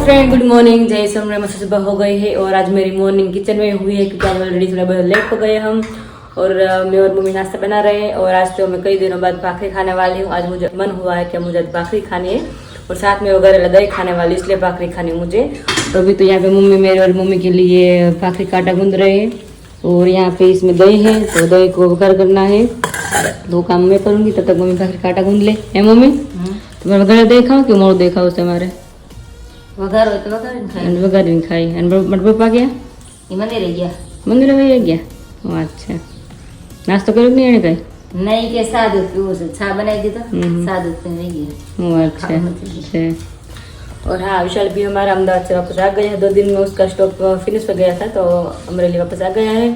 Friend, good morning. जय सोमनाथ। मस्त सुबह हो गई है और आज मेरी मॉर्निंग किचन में हुई है क्योंकि आज ऑलरेडी थोड़ा बहुत लेट हो गए हम और मैं और मम्मी नाश्ता बना रहे हैं। और आज तो मैं कई दिनों बाद भाखरी खाने वाली हूँ। आज मुझे मन हुआ है कि मुझे भाखरी खानी है और साथ में वगैरह दही खाने वाली, इसलिए भाखरी खानी मुझे। तो अभी तो यहाँ पे मम्मी मेरे और मम्मी के लिए भाखरी का आटा गूंद रहे हैं और यहाँ पे इसमें दही है तो दही को वगैरह करना है। दो काम मैं करूँगी तब तक मम्मी भाखरी का आटा गूंद ले। है मम्मी? तो मैं वगैरह दही खाऊँ कि मोड़ दही खाऊँ उससे हमारे વઘાર હોય તો વઘારીને ખાય. વઘારીને ખાઈ અને બટ પપ્પા ગયા એ મંદિરે ગયા. મંદિરે વહી ગયા? અચ્છા, નાસ્તો કર્યો કે નહીં એને કઈ? નહીં કે સાદું પીવું છે, ચા બનાવી દીધો, સાદું પીને વહી ગયા. अच्छा। और हाँ, विशाल भी हमारा अहमदाबाद से वापस आ गया है। 2 दिन में उसका स्टॉप फिनिश हो गया था तो अमरेली वापस आ गया है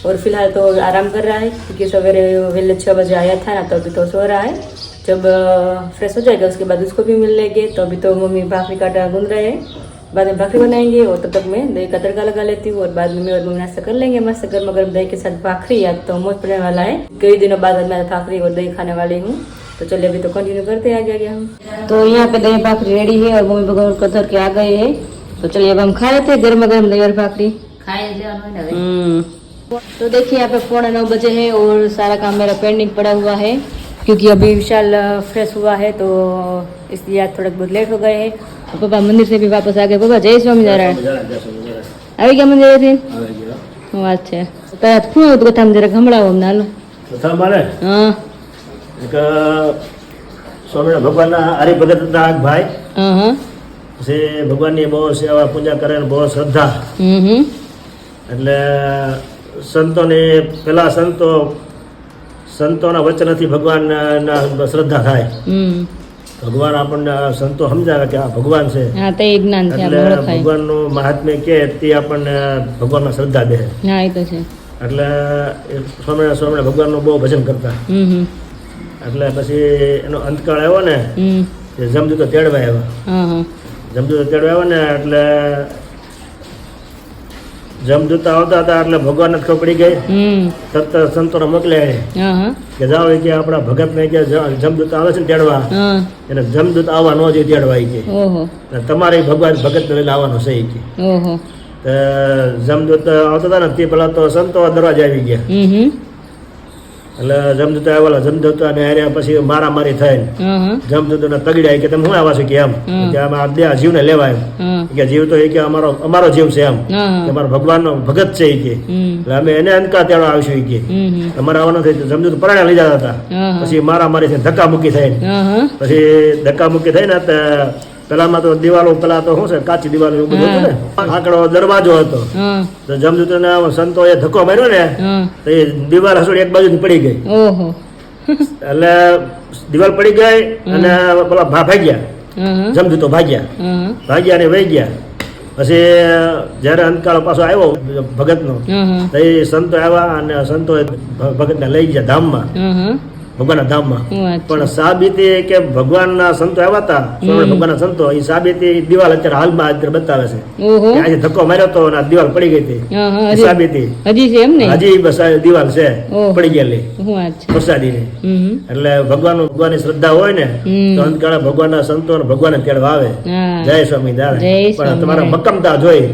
और फिलहाल तो आराम कर रहा है क्योंकि सवेरे वेले 6 बजे आया था ना, तो अभी तो सो रहा है। जब फ्रेश हो जाएगा उसके बाद उसको भी मिल लेंगे। तो अभी तो मम्मी भाखरी का आटा गूंद रहे हैं, बाद में भाखरी बनाएंगे और तब तक मैं दही का तड़का लगा लेती हूँ और बाद में मैं और मम्मी नाश्ता कर लेंगे मस्त गर्मा गर्म दही के साथ भाखरी। आज तो मौज पड़ने वाला है, कई दिनों बाद मैं भाखरी और दही खाने वाली हूँ। तो चलिए अभी तो कंटिन्यू करते हैं आगे हम। तो यहाँ पे दही भाखरी रेडी है और मम्मी भगवान को धर के आ गए हैं। तो चलिए अब हम खा लेते हैं गर्मा गर्म दही और भाखरी। ખાઈ લેવાનું હોય ને હવે. तो देखिए यहाँ पे 8:45 बजे है और सारा काम मेरा पेंडिंग पड़ा हुआ है क्योंकि अभी विशाल फ्रेश हुआ है तो इसलिए आज थोड़ा बहुत लेट हो गए हैं। तो पापा मंदिर से भी वापस आ गए। पापा जय स्वामीनारायण આવી ગયા મંદિરેથી? વાત છે તારા શું હતું કથામાં જરાક સંભળાવો અમને હાલો. કથા મારે હા એક સ્વામિનારાયણ ભગવાનના હરિભગતના એક ભાઈ હા હા પછી ભગવાનની બહુ સેવા પૂજા કરે ને બહુ શ્રદ્ધા, એટલે સંતોને પેલા સંતોના વચનથી ભગવાનના શ્રદ્ધા થાય. ભગવાન આપણને સંતો સમજાવે કે આ ભગવાન છે, હા તે જ્ઞાન છે એટલે આપણે ઓળખાય. ભગવાનનું મહાત્મ્ય કે તે આપણને ભગવાનમાં શ્રદ્ધા દે. હા એ તો છે. એટલે સ્વામિનારાયણ ભગવાનનું બહુ ભજન કરતા. એટલે પછી એનો અંતકાળ આવ્યો ને, જમદૂતો તેડવા આવ્યા. જમદૂતો તેડવા આવ્યા ને એટલે જમદૂતા આવતા હતા એટલે ભગવાન જ ખબર પડી ગઈ. તરત સંતોને મોકલ્યા કે જાઓ કે આપણા ભગત ને કે જમદૂત આવે છે ને તેડવા, એને જમદૂત આવવા ન જોઈએ તેડવા કે તમારે ભગવાન ભગત ને લઈને આવવાનો છે કે. જમદૂત આવતા હતા ને તે પેલા તો સંતો દરવાજે આવી ગયા. એટલે જમદૂત આવેલા, જમદૂત ને હાર્યા પછી મારામારી થઈ. જમદૂત ને તગડ્યા કે તમે શું આવ્યા છો કે એમ કે આમાં બે જીવને લેવા એમ કે જીવ તો એ કે અમારો જીવ છે એમ કે અમારો ભગવાનનો ભગત છે એ કે, એટલે અમે એને અંતકા તેડવા આવીશું એ કે તમારે આવવાનું થઈ. જમદૂત પરાણે લઈ જતા હતા. પછી મારામારી થઈ, ધક્કા મૂકી થઈ. પછી ધક્કા મૂકી થઈ ને પેલામાં તો દિવાલો પેલા તો શું છે કાચી દિવાલો એવું બધું હતું ને, આંકડો દરવાજો હતો. તો જમદૂત ને સંતો એ ધક્કો માર્યો ને તો એ દિવાલ હસોડી એક બાજુથી પડી ગઈ. એટલે દિવાલ પડી ગઈ અને પેલા ભાગ્યા, જમદૂતો ભાગ્યા ને વહી ગયા. પછી જયારે અંતકાળ પાછો આવ્યો ભગત નો તો એ સંતો આવ્યા અને સંતો ભગત ને લઈ ગયા ધામમાં, ભગવાનના ધામમાં. પણ સાબિતી કે ભગવાનના સંતો આવ્યા હતા, ભગવાનના સંતો, એ સાબિતી દિવાલ અત્યારે હાલમાં અત્યારે બતાવે છે કે આજે ધક્કો માર્યો હતો અને દિવાલ પડી ગઈ હતી. સાબિતી હજી છે એમ ને, હજી બસ દિવાલ છે પડી ગયેલી પ્રસાદીની. એટલે ભગવાનની શ્રદ્ધા હોય ને તો અંતકાળે ભગવાનના સંતો અને ભગવાનને તેડવા આવે. જય સ્વામિનારાયણ. પણ તમારા મક્કમતા જોઈ,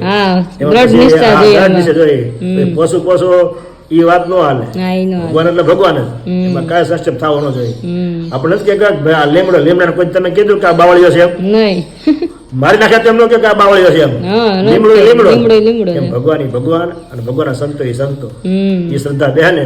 જોઈ પોસું એ વાત નો હાલે. ભગવાન એટલે ભગવાન જ, એમાં કાંઈ સસ્ટેપ થવો ન જોઈએ. આપણે નથી કે લીમડા કોઈ તમે કીધું કે આ બાવળીઓ છે એમ મારી નાખ્યા તો એમ નો કે આ બાવળીઓ છે એમ. લીમડો એમ ભગવાન અને ભગવાનના સંતો એ સંતો એ શ્રદ્ધા દે ને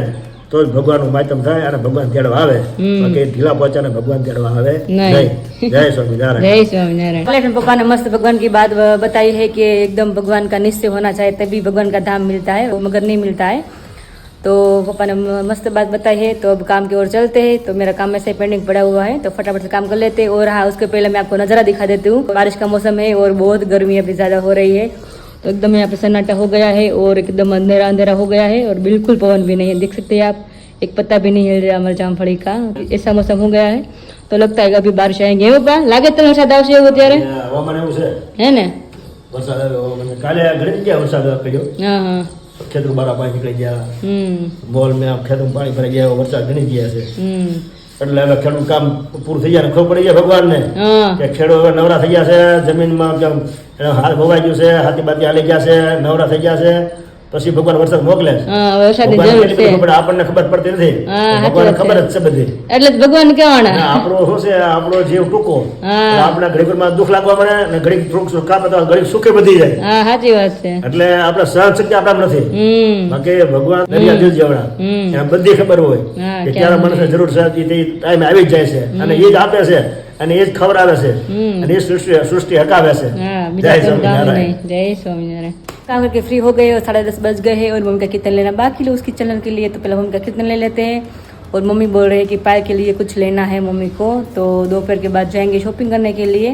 તો જ ભગવાનનું માધ્યમ થાય અને ભગવાન તેડવા આવે. બાકી ઢીલા પહોંચા ને ભગવાન તેડવા આવે નહીં. जय स्वामीनारायण। जय स्वामीनारायण। पापा ने मस्त भगवान की बात बताई है कि एकदम भगवान का निश्चय होना चाहिए तभी भगवान का धाम मिलता है, मगर नहीं मिलता है। तो पापा ने मस्त बात बताई है। तो अब काम की ओर चलते हैं। तो मेरा काम ऐसे पेंडिंग पड़ा हुआ है तो फटाफट से काम कर लेते हैं। और हाँ, उसके पहले मैं आपको नज़ारा दिखा देती हूँ। बारिश का मौसम है और बहुत गर्मी अभी ज़्यादा हो रही है। तो एकदम यहाँ पे सन्नाटा हो गया है और एकदम अंधेरा अंधेरा हो गया है और बिल्कुल पवन भी नहीं है, देख सकते हैं आप, एक पत्ता भी नहीं हिल रहा हमारे जामफड़ी का। ऐसा मौसम हो गया है तो लगता है अभी बारिश आएंगे। पापा लागे तो वरसाद आवशे એવું ત્યારે હે ને? વરસાદ કાલે ઘણી જગ્યાએ વરસાદ પડ્યો. હા, ખેતર બારા પાણી નીકળી ગયા, મોલ મેં ખેતરમાં પાણી ભરાઈ ગયા, વરસાદ ઘણી ગયા છે. એટલે હવે ખેડૂત કામ પૂરું થઈ જાય ને ખબર પડી જાય ભગવાનને હા કે ખેડૂત હવે નવરા થઈ ગયા છે, જમીનમાં જેમ એનો હાથ ભવાઈ ગયું છે, હાથી બાતી હાલી ગયા છે, નવરા થઈ ગયા છે, પછી ભગવાન વરસાદ મોકલે છે. હા વરસાદની ભગવાનને જરૂર કેટલી છે બધી ખબર આપણને ખબર પડતી નથી. હા, સાચી ભગવાનને વાત ખબર છે. જ છે બધી. એટલે જ ભગવાન કહેવાના અને આપણો શું છે, આપણો જીવ ટૂંકો. હા. એટલે આપણે ઘડીકમાં દુઃખ લાગવા મળે ને ઘડીક દુઃખ કાપે તો ઘડીક સુખે બધી જાય. હા સાચી વાત છે એટલે આપણે સહન શક્તિ આપણા નથી. બાકી ભગવાન દરિયા દિલ જેવડા એને બધી ખબર હોય હા, કે ક્યારે ક્યારે માણસને જરૂર છે તે ટાઈમે આવી જ જાય છે અને એ જ આપે છે અને એ જ ખવડાવે છે અને એ સૃષ્ટિ હકાવે છે. हाँ જય बीजा कोई काम સ્વામિનારાયણ. नहीं जय स्वामीनारायण काम करके फ्री हो गए और 10:30 बज गए हैं और मम्मी का कीर्तन लेना बाकी लोग उसकी चलन के लिए तो पहले मम्मी का कीर्तन ले लेते हैं और मम्मी बोल रहे हैं कि पायल के लिए कुछ लेना है मम्मी को तो दोपहर के बाद जाएंगे शॉपिंग करने के लिए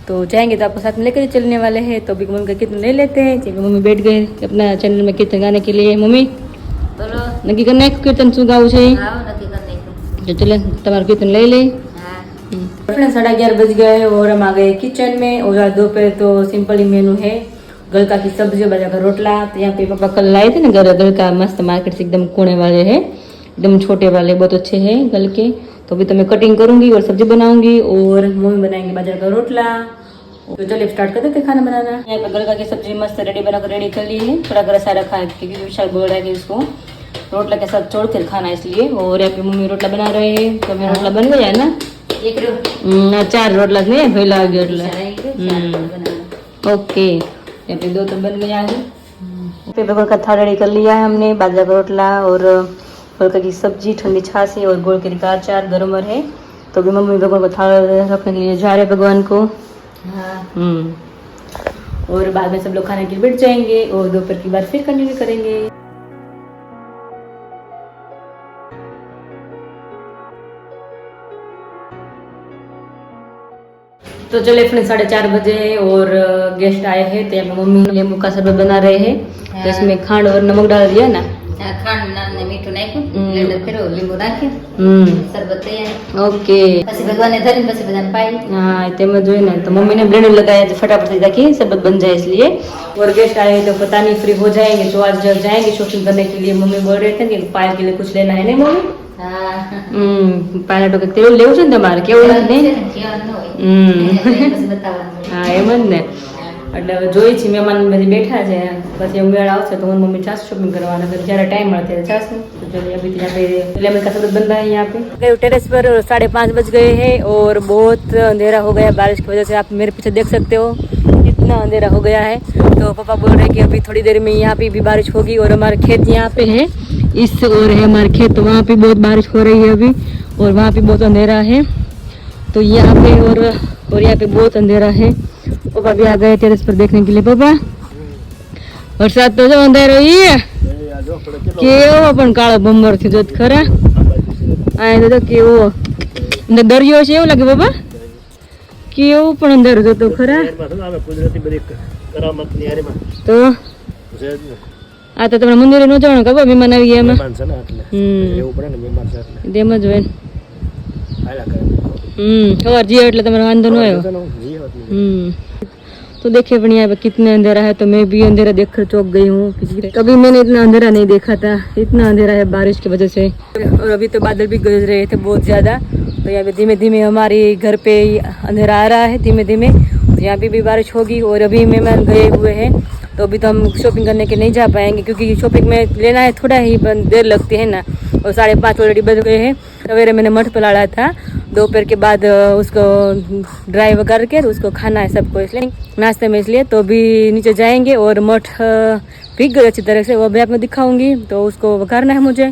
तो जाएंगे तो आपको साथ में लेकर ही चलने वाले हैं तो अभी मम्मी का कीर्तन ले लेते हैं क्योंकि मम्मी बैठ गए अपना चैनल में कीर्तन गाने के लिए मम्मी બોલો नक्की करना है कीर्तन શું ગાવું છે આવો નક્કી કરી નાખ્યું. तो चले तुम्हारा कीर्तन ले ले હા 11:30 बज गए हैं और हम आ गए किचन में और आज दोपहर तो सिंपल ही मेनू है गलका की सब्जी बाजरा का रोटला तो यहाँ पे पापा कल लाए थे ना गलका मस्त मार्केट से एकदम कोने वाले हैं एकदम छोटे वाले बहुत अच्छे हैं गल के तो अभी तो मैं कटिंग करूंगी और सब्जी बनाऊंगी और मम्मी बनाएंगे बाजरा का रोटला तो चलिए स्टार्ट कर देते हैं खाना बनाना। यहाँ पे गलका की सब्जी मस्त रेडी बनाकर रेडी कर ली है थोड़ा रसा रखा है क्योंकि विशाल बोल रहा है कि इसको रोटला के साथ जोड़ कर खाना इसलिए और यहाँ पे मम्मी रोटला बना रहे हैं तो मेरा रोटला बन गया है ना એક રો 4 रोटला नहीं पहला आ गया એટલે સરાઈ ગયું, ચાર બનાવો. ओके यहाँ पे 2 तो बन गया है पे भगवान का थाल रेडी कर लिया है हमने बाजरा का रोटला और गलका की सब्जी ठंडी छाछ है और गोल के का अचार गरम है तो अभी मम्मी भगवान को थाल रखने के लिए जा रहे हैं भगवान को હા और बाद में सब लोग खाने के लिए बैठ जाएंगे और दोपहर की बात फिर कंटिन्यू करेंगे। तो चले फ्रेंड 4:30 बजे हैं और गेस्ट आए हैं तो यहाँ पे मम्मी नींबू का शरबत बना रहे हैं तो इसमें खांड और नमक डाल दिया ना આ ખાંડ ને મીઠું નાખ્યું બ્લેન્ડર કર્યો લીંબુ નાખ્યું શરબત તૈયાર ओके પછી ભગવાનને ધરીને પછી બધાને પાઈ हाँ तेम जो है ना तो मम्मी ने ब्लेंडर लगाया तो फटाफट से ताकि शरबत बन जाए इसलिए और गेस्ट आए तो पता नहीं फ्री हो जाएंगे तो आज जब जाएंगे शॉपिंग करने के लिए मम्मी बोल रहे थे कि पायल के लिए कुछ लेना है नहीं मम्मी હા પાયલ તો તેલ લેવું છે ને તમારે કેવું નથી કહેવાનું ન હોય પછી બતાવવાનું હા એમ જ ને એટલે હવે જોઈ છીએ મહેમાન બધી બેઠા છે પછી મેળ આવશે તો હું મમ્મી જાશું શॉपिंग करवाना फिर જ્યારે टाइम મળે ત્યારે જાશું तो चलिए अभी यहाँ पे लेमन का शरबत बन रहा है यहाँ पे गए टेरेस पर 5:30 बज गए हैं और बहुत अंधेरा हो गया बारिश की वजह से आप मेरे पीछे देख सकते हो कितना अंधेरा हो गया है तो पापा बोल रहे हैं कि अभी थोड़ी देर में यहाँ पे भी बारिश होगी और हमारे खेत यहाँ पे है इस और है हमारे खेत तो वहाँ पे बहुत बारिश हो रही है अभी और वहाँ पे बहुत अंधेरा है तो यहाँ पे और यहाँ पे बहुत अंधेरा है पापा भी आ गए टेरेस पर देखने के लिए पापा वरसाद तो जो अंधेरो ही है કેવો પણ કાળો બમ્બર થયો જોત ખરા આ તો કેવો અંદર દરિયો છે એવું લાગે બાબા કેવું પણ અંદર જતો ખરા કુદરતી બધી કરામતની હારીમાં તો છે જ ને. આ તો તમારા મંદિરે ન જવાનું કબા મહેમાન આવી ગયા એમાં મહેમાન છે ને એટલે એવું પડે ને મહેમાન છે એટલે તેમ જ હોય ને. હાલ્યા કરે સવાર જીઓ એટલે તમારો વાંધો ન આવ્યો જી હોતી तो देखिए अपन यहाँ पे कितने अंधेरा है तो मैं भी अंधेरा देखकर चौंक गई हूँ क्योंकि कभी मैंने इतना अंधेरा नहीं देखा था इतना अंधेरा है बारिश की वजह से और अभी तो बादल भी गरज रहे थे बहुत ज़्यादा तो यहाँ पे धीमे धीमे हमारी घर पे अंधेरा आ रहा है धीमे धीमे तो यहाँ पे भी बारिश होगी और अभी मेहमान गए हुए हैं तो अभी तो हम शॉपिंग करने के नहीं जा पाएंगे क्योंकि शॉपिंग में लेना है थोड़ा ही देर लगती है ना और 5:30 ऑलरेडी बज गए हैं सवेरे मैंने मठ पलाड़ा था दोपहर के बाद उसको ड्राई करके उसको खाना है सबको इसलिए नाश्ते में इसलिए तो अभी नीचे जाएंगे और मठ भीग गए अच्छी तरह से वो भी आपको दिखाऊंगी तो उसको वघारना है मुझे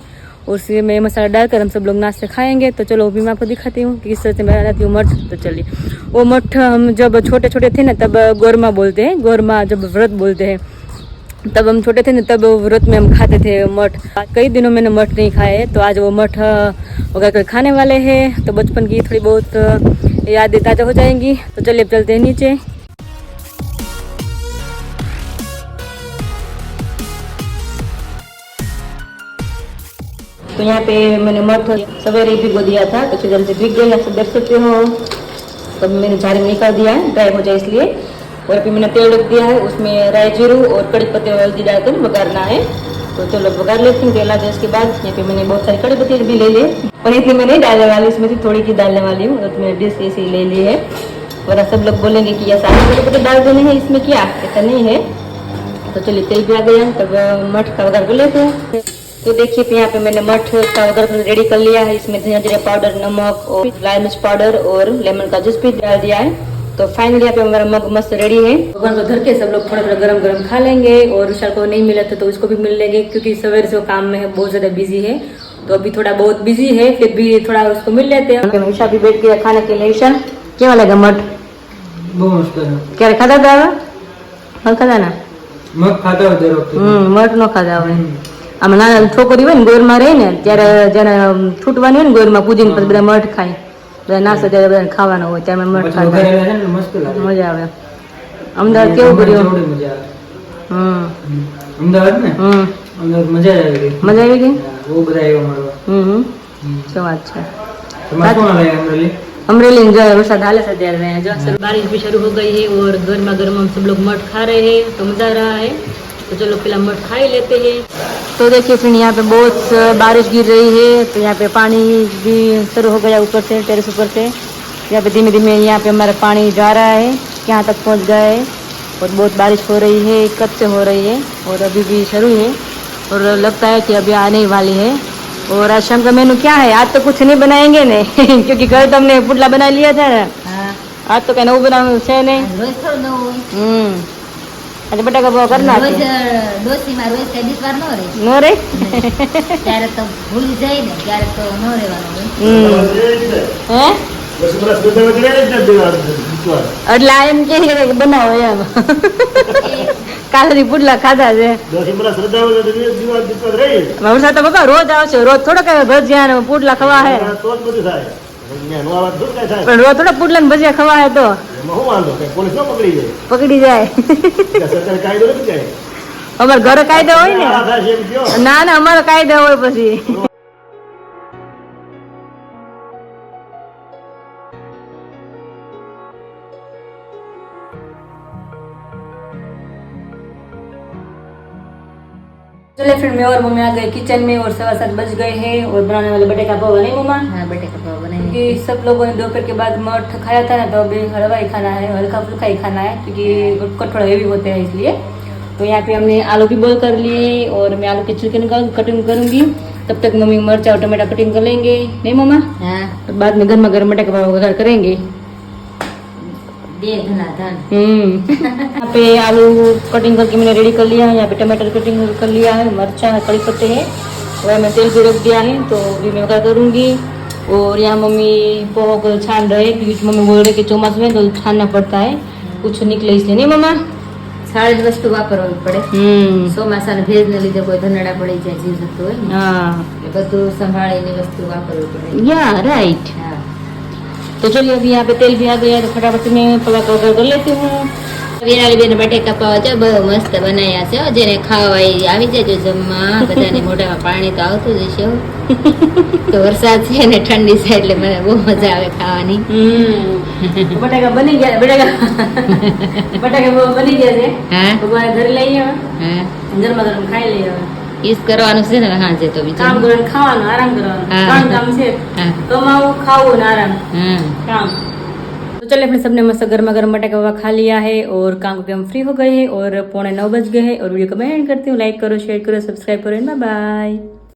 उसी में मसाला डालकर हम सब लोग नाश्ते खाएंगे तो चलो वो भी मैं आपको दिखाती हूँ कि किस तरह से मैं बनाती हूँ मठ तो चलिए वो मठ हम जब छोटे छोटे थे ना तब गौरमा बोलते हैं गौरमा जब व्रत बोलते हैं तब हम छोटे थे ना तब व्रत में हम खाते थे मठ कई दिनों मैंने मठ नहीं खाए तो आज वो मठ वगैरह खाने वाले हैं तो बचपन की थोड़ी बहुत यादें ताज़ा हो जाएंगी तो चलिए अब चलते हैं नीचे तो यहाँ पे मैंने मठ सवेरे ही भिगो दिया था अच्छी तरह से भीग गए आप सब देख सकते हो तो मैंने झाड़ी में निकाल दिया है ड्राई हो जाए इसलिए और फिर मैंने तेल रख दिया है उसमें राई जीरू और कड़ी पत्ते और हल्दी डालकर वघारना है तो चलो बघा लेती हूँ तेल आ जाए। उसके बाद यहाँ पे मैंने बहुत सारी कड़ी पत्ती भी ले ली, पर इतनी मैं नहीं डालने वाली, इसमें से थोड़ी सी डालने वाली हूँ। तो मैंने डिश ऐसी ले ली है, वरना सब लोग बोलेंगे कि ये सारी कड़ी पत्ती डाल देने हैं इसमें, क्या ऐसा नहीं है। तो चलिए तेल भी आ गया, तब मठ का वगैरह कर लेते हैं। तो देखिए यहाँ पे मैंने मठ का वगैरह रेडी कर लिया है। इसमें धनिया जीरा पाउडर, नमक और लाल मिर्च पाउडर और लेमन का जूस भी डाल दिया है। तो फाइनली यहाँ पे हमारा मग मस्त रेडी है। भगवान को धर के सब लोग थोड़ा थोड़ा गरम गरम खा लेंगे, और विशाल को नहीं मिला था तो उसको भी मिल लेंगे, क्योंकि सवेरे से वो काम में है, बहुत ज्यादा बिजी है। तो अभी थोड़ा बहुत बिजी है, फिर भी थोड़ा उसको मिल लेते हैं। विशाल भी बैठ गया खाने के लिए। विशाल क्या लगा मठ? क्या खाता था? मग खाता ना મગ ખાતા હોય દર વખતે. મઠ નો ખાતા હોય. આમ નાના છોકરી હોય ને ગોરમાં રહે ને ત્યારે જેને છૂટવાની હોય ને ગોરમાં પૂજીને પછી બધા મઠ ખાય, બધા નાસ્તો ત્યારે બધા ખાવાનો હોય ત્યારે મઠ પછી ખાતા વઘારેલા છે ને મસ્ત લાગે. મજા આવે. અમદાવાદ કેવું કર્યું? જોડે મજા આવે. હમ અમદાવાદ ને હમ અમદાવાદ મજા આવી ગઈ. મજા આવી ગઈ. બહુ બધા આવ્યા મળવા. શું વાત છે. તમારે શું આવે અમરેલી? अमरेली में जो है वरसाद हाल से तैयार रहे हैं, जो सब बारिश भी शुरू हो गई है और गर्मा गर्म हम सब लोग मठ खा रहे हैं, तो मजा आ रहा है। तो चलो पहला मठ खा ही लेते हैं। तो देखिए फ्रेंड यहाँ पे बहुत बारिश गिर रही है, तो यहाँ पे पानी भी शुरू हो गया ऊपर से, टेरेस ऊपर से। यहाँ पे धीमे धीमे यहाँ पे हमारा पानी जा रहा है, यहाँ तक पहुँच गया है, और बहुत बारिश हो रही है, कब से हो रही है और अभी भी शुरू है, और लगता है कि अभी आने ही वाली है। और आज शाम का मेनू क्या है? आज तो कुछ नहीं बनाएंगे ने क्योंकि कल तो हमने पुटला बना लिया था ना, હા आज तो क्या नવું बनाना है नहीं। રોજ થોડું નવું હોય. अच्छा बटाका पाव करना રોજ है ડોસીમાં રોજ કઈ દીસવાર ન રહે. नो रे ત્યારે તો ભૂલી જાય ને, ત્યારે તો ન રહેવાનું હોય. हैं પછી પેલા સુધાવા જ નથી દેવાનું. એટલે આ એમ કે કે બનાવો એમ કાલની પુટલા ખાધા છે। પછી પેલા શ્રદ્ધાવા દીકરા રહી વરસાદ તો બાપા રોજ આવશે, રોજ થોડો કઈ ભજીયા ને પુટલા ખવા હે, તો જ બધું થાય. અહીંયા નો આવાજ થોડું કાંઈ થાય. પણ રોજ થોડા પુટલા ને ભજીયા ખવા હે તો એમાં શું વાંધો? કઈ પોલીસ ન પકડી જાય? પકડી જાય। ત્યાં સરકારે કાયદો નથી કાંઈ. અમારા ઘરે કાયદો હોય ને? આ થાય છે એમ કહો. ના ના અમારો કાયદો હોય પછી। चलिए फिर मैं और मम्मी आ गए किचन में, और 7:15 बज गए हैं, और बनाने वाले बटेका पाव नहीं मम्मा, હા બટેકા પાવ બનાવી. क्योंकि सब लोगों ने दोपहर के बाद मठ खाया था ना, तो अभी हलवा ही खाना है, हल्का फुल्का ही खाना है, क्योंकि कटोरा हेवी होते हैं इसलिए। तो यहाँ पे हमने आलू भी बॉईल कर लिए, और मैं आलू के छिलके निकाल कटिंग करूंगी, तब तक मम्मी मिर्चा और टमाटर कटिंग कर लेंगे नहीं मम्मा, હા तो बाद में गर्मा गर्म बटेका पाव वगैरह करेंगे। બે ધના ધાન. यहाँ पे आलू कटिंग करके मैंने रेडी कर लिया है, यहाँ पे टमाटर कटिंग कर लिया है, मिर्चा है, कड़ी पत्ते हैं, और मैं तेल भी रख दिया है, तो अभी मैं वगैरह करूँगी। और यहाँ मम्मी पोहा को छान रहे, क्योंकि मम्मी बोल रहे कि चौमास में तो छानना पड़ता है, कुछ निकले इसलिए नहीं मम्मा। સારી જ વસ્તુ વાપરવી પડે. ચોમાસાના ભેજને લીધે કોઈ ધનડા પડી જાય, જીવ જતું હોય ને, हाँ એટલે બધું સંભાળીને વસ્તુ વાપરવી પડે. या राइट। હા तो चलिए अभी यहाँ पे तेल भी आ गया, तो फटाफट मैं पवा का वगैरह कर लेती हूँ। વિરાળીબેન બટેકા પાવ જો બહુ મસ્ત બનાવ્યા છે હો. જેને ખાવા હોય એ આવી જજો જમવા. બધાને મોઢામાં પાણી તો આવતું જ હશે હો. તો વરસાદ છે ને ઠંડી છે એટલે મને બહુ મજા આવે ખાવાની. बटाका बनी गया, बटाका बटाका बनी गया है, હા भगवान घर ले आइए, હા ગરમા ગરમ ખાઈ લઈએ। ઈજ કરવાનું છે ને સાંજે તો બીજું. કામ કરવાનું, ખાવાનું, આરામ કરવાનું, હા। ત્રણ કામ છે, હા કમાવું, ખાવું ને आराम હા काम। तो चलिए अपने सबने मस्त गर्मा गर्म बटाका ववा खा लिया है, और काम करके हम फ्री हो गए हैं, और 8:45 बज गए हैं। और वीडियो को कमेंट करती हूँ, लाइक करो, शेयर करो, सब्सक्राइब करो, बाय बाय।